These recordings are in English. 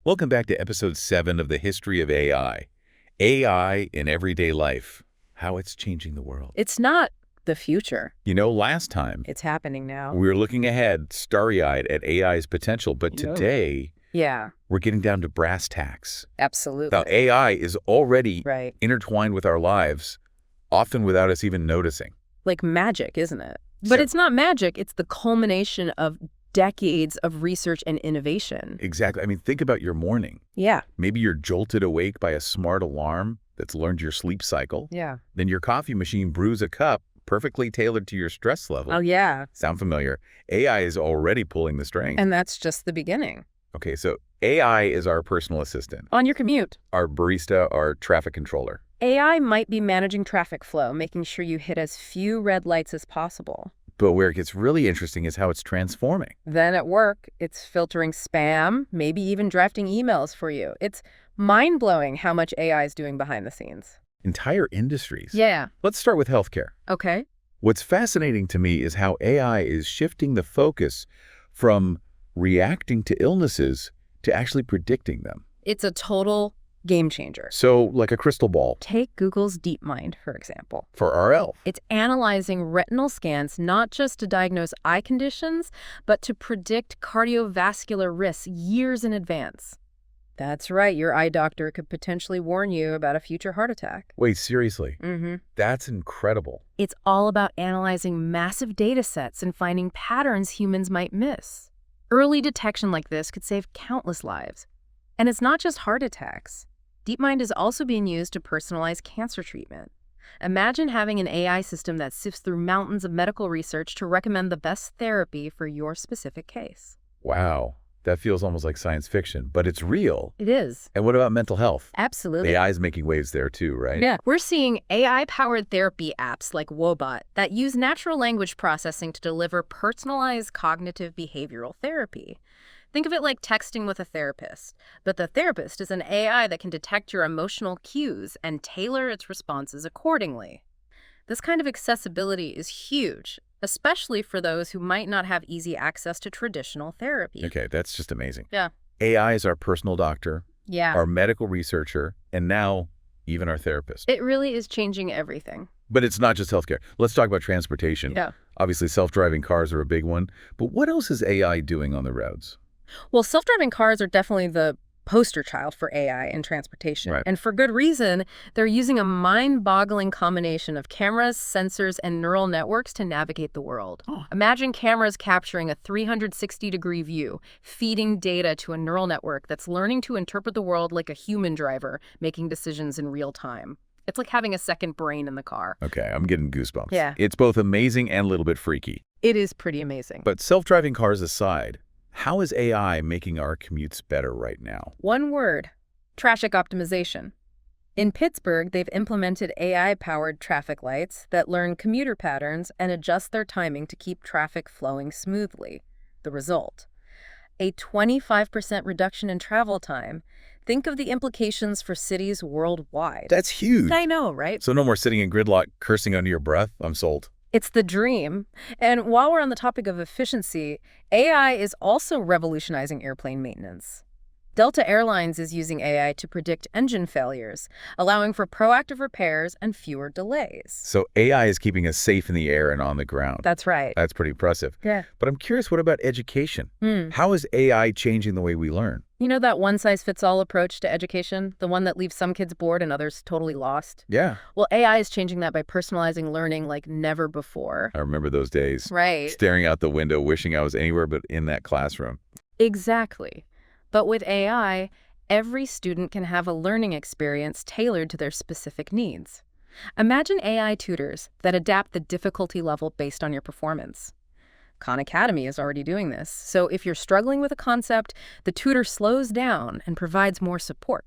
Welcome back to episode 7 of the history of AI. AI in everyday life, how it's changing the world. It's not the future. You know, last time It's happening now. we were looking ahead, starry-eyed at AI's potential, but today Yeah, we're getting down to brass tacks. absolutely. Now, AI is already Right. intertwined with our lives, often without us even noticing. Like magic, isn't it? So- But it's not magic. It's the culmination of decades of research and innovation. Exactly. I mean, think about your morning. Yeah. Maybe you're jolted awake by a smart alarm that's learned your sleep cycle. Yeah. Then your coffee machine brews a cup perfectly tailored to your stress level. Oh, yeah. Sound familiar? AI is already pulling the strings. And that's just the beginning. Okay, so AI is our personal assistant, On your commute, our barista, our traffic controller. AI might be managing traffic flow, making sure you hit as few red lights as possible. But where it gets really interesting is how it's transforming. Then at work, it's filtering spam, maybe even drafting emails for you. It's mind-blowing how much AI is doing behind the scenes. Entire industries. Yeah. Let's start with healthcare. Okay. What's fascinating to me is how AI is shifting the focus from reacting to illnesses to actually predicting them. It's a total game changer. So, like a crystal ball Take Google's DeepMind, for example. for RL. It's analyzing retinal scans not just to diagnose eye conditions, but to predict cardiovascular risks years in advance. That's right, your eye doctor could potentially warn you about a future heart attack. Wait, seriously? Mm-hmm. That's incredible. It's all about analyzing massive data sets and finding patterns humans might miss. Early detection like this could save countless lives. And it's not just heart attacks. DeepMind is also being used to personalize cancer treatment. Imagine having an AI system that sifts through mountains of medical research to recommend the best therapy for your specific case. Wow. That feels almost like science fiction, but it's real. It is. And what about mental health? Absolutely. AI is making waves there too, right? Yeah. We're seeing AI-powered therapy apps like Wobot that use natural language processing to deliver personalized cognitive behavioral therapy. Think of it like texting with a therapist, but the therapist is an AI that can detect your emotional cues and tailor its responses accordingly. This kind of accessibility is huge, especially for those who might not have easy access to traditional therapy. Okay, that's just amazing. Yeah. AI is our personal doctor, Yeah. our medical researcher, and now even our therapist. It really is changing everything. But it's not just healthcare. Let's talk about transportation. Yeah. Obviously, self-driving cars are a big one. But what else is AI doing on the roads? Well, self-driving cars are definitely the poster child for AI in transportation. Right. And for good reason. They're using a mind-boggling combination of cameras, sensors, and neural networks to navigate the world. Oh. Imagine cameras capturing a 360-degree view, feeding data to a neural network that's learning to interpret the world like a human driver, making decisions in real time. It's like having a second brain in the car. Okay, I'm getting goosebumps. Yeah. It's both amazing and a little bit freaky. It is pretty amazing. But self-driving cars aside, how is AI making our commutes better right now? One word: traffic optimization. In Pittsburgh, they've implemented AI-powered traffic lights that learn commuter patterns and adjust their timing to keep traffic flowing smoothly. The result: a 25% reduction in travel time. Think of the implications for cities worldwide. That's huge. I know, right? So no more sitting in gridlock, cursing under your breath? I'm sold. It's the dream. And while we're on the topic of efficiency, AI is also revolutionizing airplane maintenance. Delta Airlines is using AI to predict engine failures, allowing for proactive repairs and fewer delays. So AI is keeping us safe in the air and on the ground. That's right. That's pretty impressive. Yeah. But I'm curious, what about education? Hmm. How is AI changing the way we learn? You know that one-size-fits-all approach to education? The one that leaves some kids bored and others totally lost? Yeah, Well, AI is changing that by personalizing learning like never before. I remember those days. Right. Staring out the window, wishing I was anywhere but in that classroom. Exactly. But with AI, every student can have a learning experience tailored to their specific needs. Imagine AI tutors that adapt the difficulty level based on your performance. Khan Academy is already doing this, so if you're struggling with a concept, the tutor slows down and provides more support.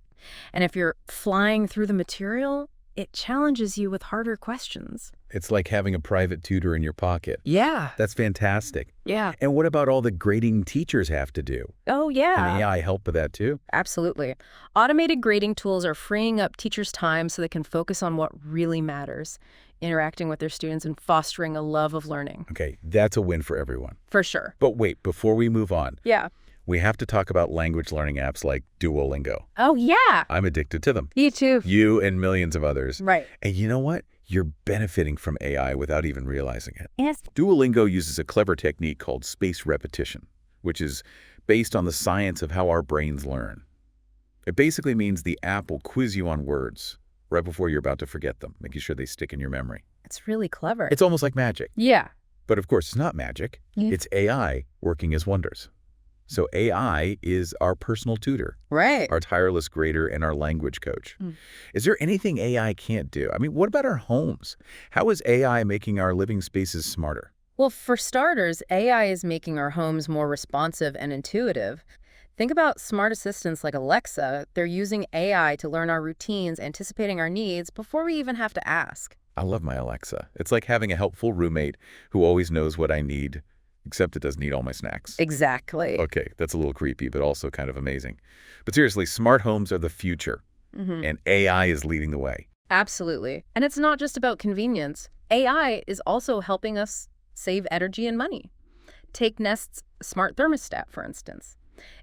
And if you're flying through the material, it challenges you with harder questions. It's like having a private tutor in your pocket. Yeah. That's fantastic. Yeah. And what about all the grading teachers have to do? Oh, Can yeah. AI help with that too? Absolutely. Automated grading tools are freeing up teachers' time so they can focus on what really matters, interacting with their students and fostering a love of learning. Okay, that's a win for everyone. For sure. But wait, before we move on, Yeah. We have to talk about language learning apps like Duolingo. Oh, yeah. I'm addicted to them. Me too. You and millions of others. Right. And you know what? You're benefiting from AI without even realizing it. Yes. Duolingo uses a clever technique called spaced repetition, which is based on the science of how our brains learn. It basically means the app will quiz you on words right before you're about to forget them, making sure they stick in your memory. It's really clever. It's almost like magic. Yeah. But of course, it's not magic. Yeah. It's AI working as wonders. So AI is our personal tutor, Right. our tireless grader, and our language coach. Is there anything AI can't do? I mean, what about our homes? How is AI making our living spaces smarter? Well, for starters, AI is making our homes more responsive and intuitive. Think about smart assistants like Alexa. They're using AI to learn our routines, anticipating our needs before we even have to ask. I love my Alexa. It's like having a helpful roommate who always knows what I need, except it doesn't eat all my snacks. Exactly. Okay, that's a little creepy, but also kind of amazing. But seriously, smart homes are the future, and AI is leading the way. Absolutely. And it's not just about convenience. AI is also helping us save energy and money. Take Nest's smart thermostat, for instance.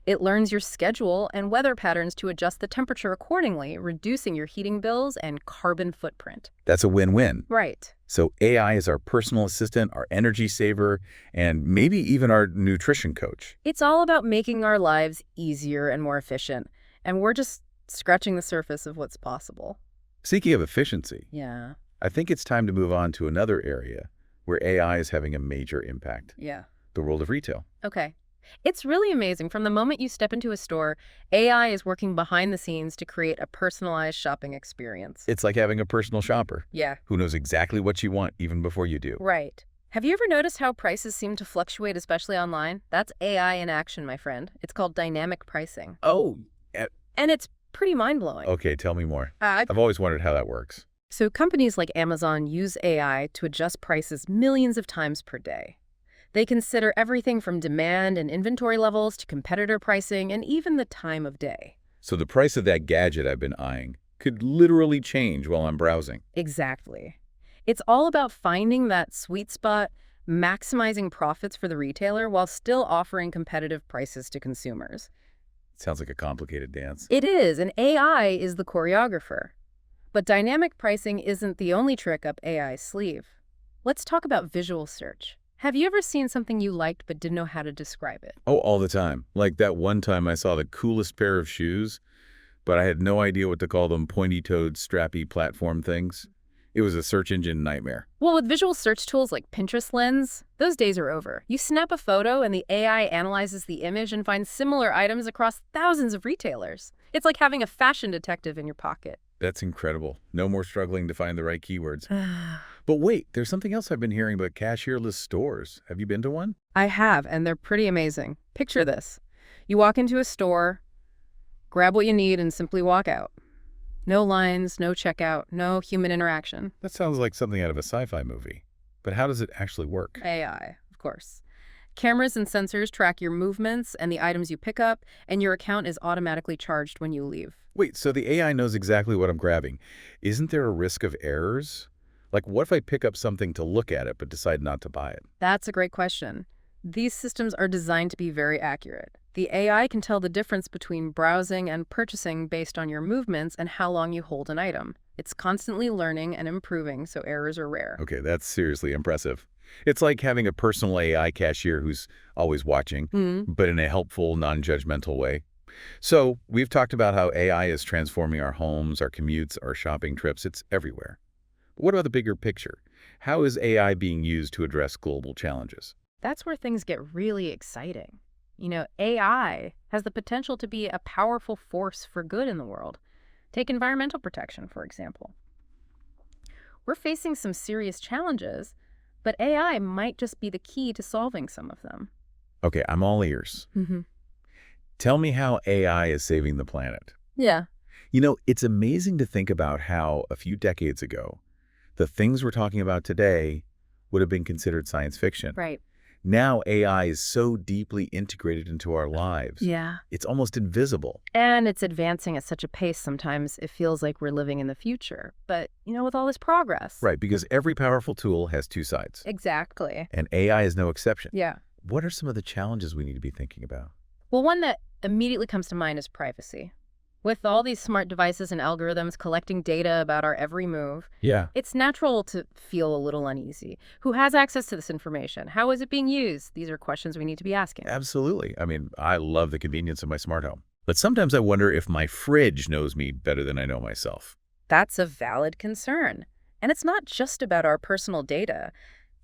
It learns your schedule and weather patterns to adjust the temperature accordingly, reducing your heating bills and carbon footprint. That's a win-win. Right. So AI is our personal assistant, our energy saver, and maybe even our nutrition coach. It's all about making our lives easier and more efficient, and we're just scratching the surface of what's possible. Speaking of efficiency, Yeah. I think it's time to move on to another area where AI is having a major impact, Yeah. the world of retail. Okay. It's really amazing. From the moment you step into a store, AI is working behind the scenes to create a personalized shopping experience. It's like having a personal shopper Yeah. who knows exactly what you want even before you do. Right. Have you ever noticed how prices seem to fluctuate, especially online? That's AI in action, my friend. It's called dynamic pricing. Oh, And it's pretty mind-blowing. okay, tell me more. Uh, I've always wondered how that works. So companies like Amazon use AI to adjust prices millions of times per day. They consider everything from demand and inventory levels to competitor pricing and even the time of day. So the price of that gadget I've been eyeing could literally change while I'm browsing. Exactly. It's all about finding that sweet spot, maximizing profits for the retailer while still offering competitive prices to consumers. Sounds like a complicated dance. It is, and AI is the choreographer. But dynamic pricing isn't the only trick up AI's sleeve. Let's talk about visual search. Have you ever seen something you liked but didn't know how to describe it? Oh, all the time. Like that one time I saw the coolest pair of shoes, but I had no idea what to call them pointy-toed, strappy platform things. It was a search engine nightmare. Well, with visual search tools like Pinterest Lens, those days are over. You snap a photo and the AI analyzes the image and finds similar items across thousands of retailers. It's like having a fashion detective in your pocket. That's incredible. No more struggling to find the right keywords. But wait, there's something else I've been hearing about cashierless stores. Have you been to one? I have, and they're pretty amazing. Picture this. You walk into a store, grab what you need, and simply walk out. No lines, no checkout, no human interaction. That sounds like something out of a sci-fi movie. But how does it actually work? AI, of course. Cameras and sensors track your movements and the items you pick up, and your account is automatically charged when you leave. Wait, so the AI knows exactly what I'm grabbing. Isn't there a risk of errors? Like, what if I pick up something to look at it but decide not to buy it? That's a great question. These systems are designed to be very accurate. The AI can tell the difference between browsing and purchasing based on your movements and how long you hold an item. It's constantly learning and improving, so errors are rare. Okay, that's seriously impressive. It's like having a personal AI cashier who's always watching, but in a helpful, non-judgmental way. So, we've talked about how AI is transforming our homes, our commutes, our shopping trips. It's everywhere. But what about the bigger picture? How is AI being used to address global challenges? That's where things get really exciting. You know, AI has the potential to be a powerful force for good in the world. Take environmental protection, for example. We're facing some serious challenges, but AI might just be the key to solving some of them. Okay, I'm all ears. Tell me how AI is saving the planet. Yeah. You know, it's amazing to think about how a few decades ago, the things we're talking about today would have been considered science fiction. Right. Now AI is so deeply integrated into our lives. Yeah. It's almost invisible. And it's advancing at such a pace sometimes it feels like we're living in the future. But, you know, with all this progress. Right, because every powerful tool has two sides. Exactly. And AI is no exception. Yeah. What are some of the challenges we need to be thinking about? Well, one that immediately comes to mind is privacy. With all these smart devices and algorithms collecting data about our every move, Yeah, it's natural to feel a little uneasy. Who has access to this information? How is it being used? These are questions we need to be asking. absolutely. I mean, I love the convenience of my smart home. But sometimes I wonder if my fridge knows me better than I know myself. That's a valid concern. And it's not just about our personal data.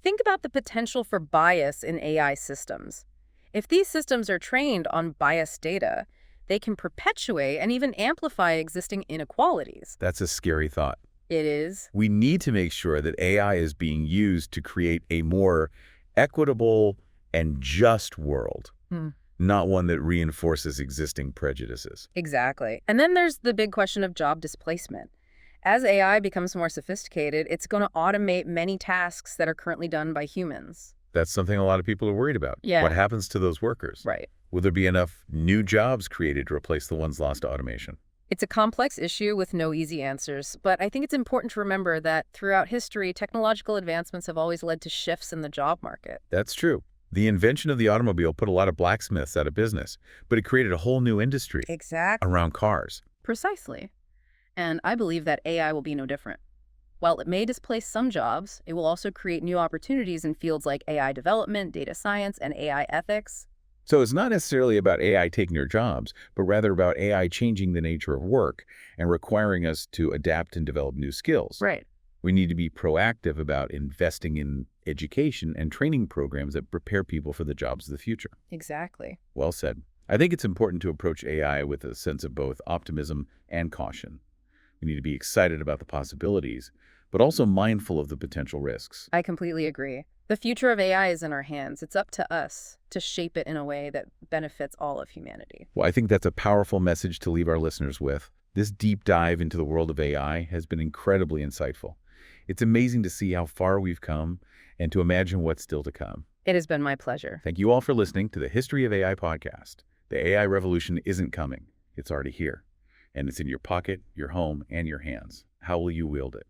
Think about the potential for bias in AI systems. If these systems are trained on biased data, they can perpetuate and even amplify existing inequalities. That's a scary thought. It is. We need to make sure that AI is being used to create a more equitable and just world, Hmm. not one that reinforces existing prejudices. Exactly. And then there's the big question of job displacement. As AI becomes more sophisticated, it's going to automate many tasks that are currently done by humans. That's something a lot of people are worried about. Yeah. What happens to those workers? Right. Will there be enough new jobs created to replace the ones lost to automation? It's a complex issue with no easy answers, but I think it's important to remember that throughout history, technological advancements have always led to shifts in the job market. That's true. The invention of the automobile put a lot of blacksmiths out of business, but it created a whole new industry Exactly. around cars. Precisely. And I believe that AI will be no different. While it may displace some jobs, it will also create new opportunities in fields like AI development, data science, and AI ethics. So it's not necessarily about AI taking our jobs, but rather about AI changing the nature of work and requiring us to adapt and develop new skills. Right. We need to be proactive about investing in education and training programs that prepare people for the jobs of the future. Exactly. Well said. I think it's important to approach AI with a sense of both optimism and caution. We need to be excited about the possibilities, but also mindful of the potential risks. I completely agree. The future of AI is in our hands. It's up to us to shape it in a way that benefits all of humanity. Well, I think that's a powerful message to leave our listeners with. This deep dive into the world of AI has been incredibly insightful. It's amazing to see how far we've come and to imagine what's still to come. It has been my pleasure. Thank you all for listening to the History of AI podcast. The AI revolution isn't coming. It's already here. And it's in your pocket, your home, and your hands. How will you wield it?